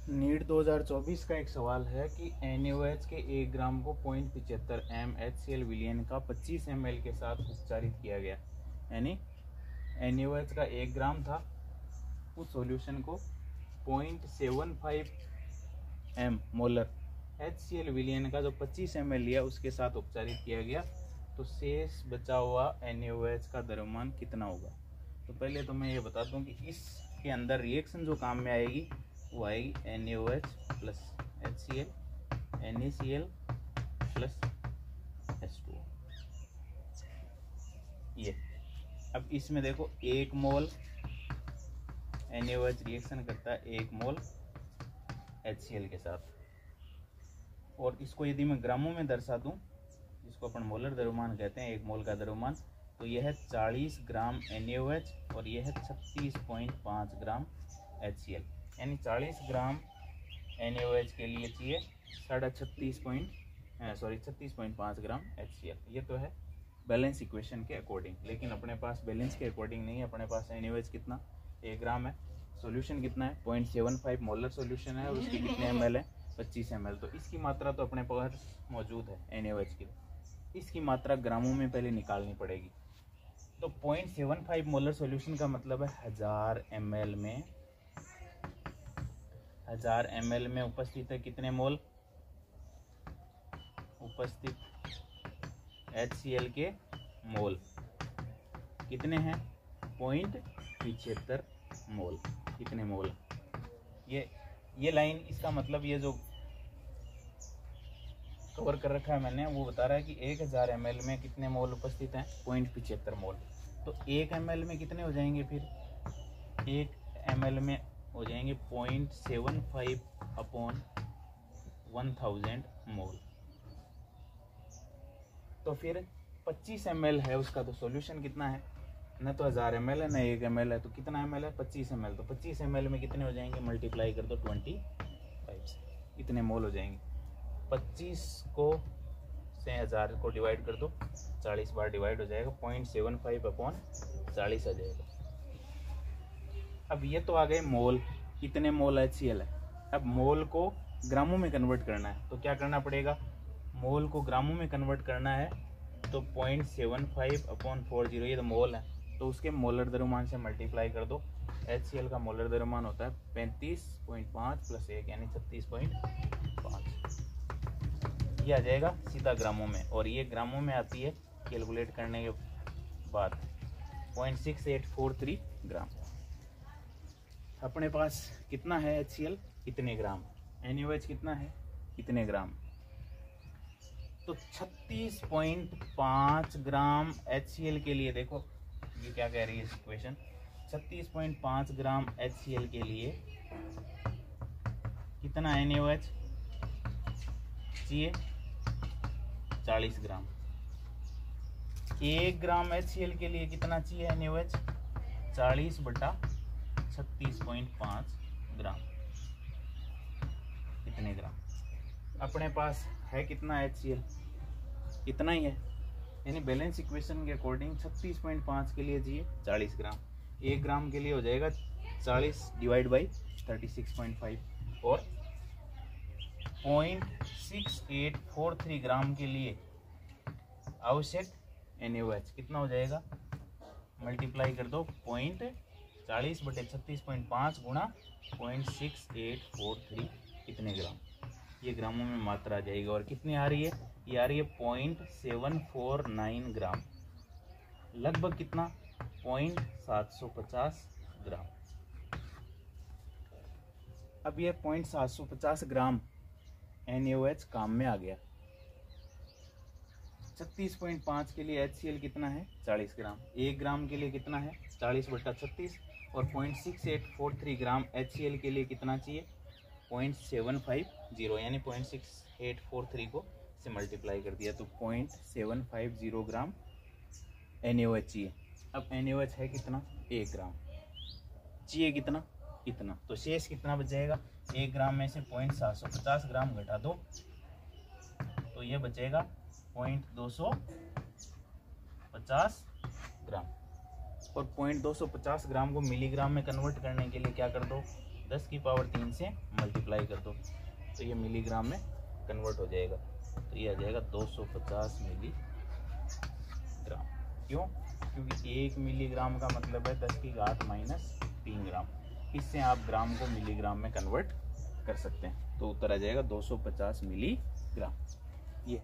NEET 2024 का एक सवाल है कि NaOH के 1 ग्राम को 0.75 m HCl विलयन का 25 ml के साथ उपचारित किया गया। यानी NaOH का 1 ग्राम था, उस सॉल्यूशन को 0.75 m मोलर HCl विलयन का जो 25 ml लिया उसके साथ उपचारित किया गया। तो शेष बचा हुआ NaOH का द्रव्यमान कितना होगा। तो पहले तो मैं ये बता दूं कि इसके अंदर रिएक्शन जो काम में आएगी वो आएगी NaOH plus HCl NaCl plus H2O। ये अब इसमें देखो 1 मोल NaOH रिएक्शन करता है 1 मोल HCl के साथ, और इसको यदि मैं ग्रामों में दर्शा दूं, जिसको अपन मोलर द्रव्यमान कहते हैं 1 मोल का द्रव्यमान, तो यह है 40 ग्राम NaOH और यह है 36.5 ग्राम HCl। यानी 40 ग्राम NaOH के लिए चाहिए 36.5 ग्राम HCl। ये तो है बैलेंस इक्वेशन के अकॉर्डिंग, लेकिन अपने पास बैलेंस के अकॉर्डिंग नहीं है। अपने पास NaOH कितना 1 ग्राम है, सॉल्यूशन कितना है 0.75 मोलर सॉल्यूशन है, और उसकी कितने ml है 25 ml। तो इसकी मात्रा तो अपने पास मौजूद है NaOH की, इसकी मात्रा ग्रामों में पहले निकालनी पड़ेगी। तो 0.75 मोलर सॉल्यूशन का मतलब है 1000 ml में उपस्थित है कितने मोल, उपस्थित HCl के मोल कितने हैं 0.75 मोल। कितने मोल, ये लाइन, इसका मतलब ये जो कवर कर रखा है मैंने वो बता रहा है कि 1000 ml में कितने मोल उपस्थित हैं 0.75 मोल। तो 1 ml में कितने हो जाएंगे, फिर 1 ml में हो जाएंगे 0.75 अपॉन 1000 मोल। तो फिर 25 ml है उसका, तो सॉल्यूशन कितना है, न तो 1000 ml है न 1 ml है, तो कितना ml है 25 ml। तो 25 ml में कितने हो जाएंगे, मल्टीप्लाई कर दो 25 से, इतने मोल हो जाएंगे। 25 को से 1000 को डिवाइड कर दो, 40 बार डिवाइड हो जाएगा, 0.75 अपॉन 40 आ जाएगा। अब ये तो आ गए मोल, कितने मोल HCl है। अब मोल को ग्रामों में कन्वर्ट करना है, तो क्या करना पड़ेगा, मोल को ग्रामों में कन्वर्ट करना है तो 0.75 अपॉन 40, ये तो मोल है, तो उसके मोलर द्रव्यमान से मल्टीप्लाई कर दो। HCl का मोलर द्रव्यमान होता है 35.5 प्लस 1 यानी 36.5। ये आ जाएगा सीधा ग्रामों में, और ये ग्रामों में आती है कैलकुलेट करने के बाद 0.6843 ग्राम। अपने पास कितना है HCl, इतने ग्राम, NaOH कितना है, इतने ग्राम। तो 36.5 ग्राम HCl के लिए देखो ये क्या कह रही है इक्वेशन, 36.5 ग्राम HCl के लिए कितना NaOH चाहिए 40 ग्राम। 1 ग्राम HCl के लिए कितना चाहिए NaOH 40/36.5 ग्राम। कितने ग्राम, अपने पास है कितना HCl, इतना ही है। यानी बैलेंस इक्वेशन के अकॉर्डिंग 36.5 के लिए चाहिए 40 ग्राम, 1 ग्राम के लिए हो जाएगा 40 डिवाइड बाई 36.5, और 0.6843 ग्राम के लिए आवश्यक NaOH कितना हो जाएगा, मल्टीप्लाई कर दो 40/36.5 गुणा 0.6843 कितने ग्राम, ये ग्रामों में मात्रा आ जाएगी। और कितनी आ रही है, ये आ रही है 0.749 ग्राम, लगभग कितना 0.750 ग्राम। अब ये 0.750 ग्राम NaOH काम में आ गया। 36.5 के लिए HCl कितना है 40 ग्राम, 1 ग्राम के लिए कितना है 40/36, और 0.6843 ग्राम HCl के लिए कितना चाहिए 0.750, यानी 0.6843 को से मल्टीप्लाई कर दिया तो 0.750 ग्राम NaOH चाहिए। अब NaOH है कितना 1 ग्राम, चाहिए कितना इतना, तो शेष कितना बच जाएगा, 1 ग्राम में से 0.750 ग्राम घटा दो तो ये बचेगा 0.250 ग्राम। और 0.250 ग्राम को मिलीग्राम में कन्वर्ट करने के लिए क्या कर दो, 10 की पावर 3 से मल्टीप्लाई कर दो तो ये मिलीग्राम में कन्वर्ट हो जाएगा। तो ये आ जाएगा 250 मिलीग्राम। क्यों? क्योंकि 1 मिलीग्राम का मतलब है 10 की घात -3 ग्राम। इससे आप ग्राम को मिलीग्राम में कन्वर्ट कर सकते हैं। तो उत्तर आ जाएगा 250 मिलीग्राम। ये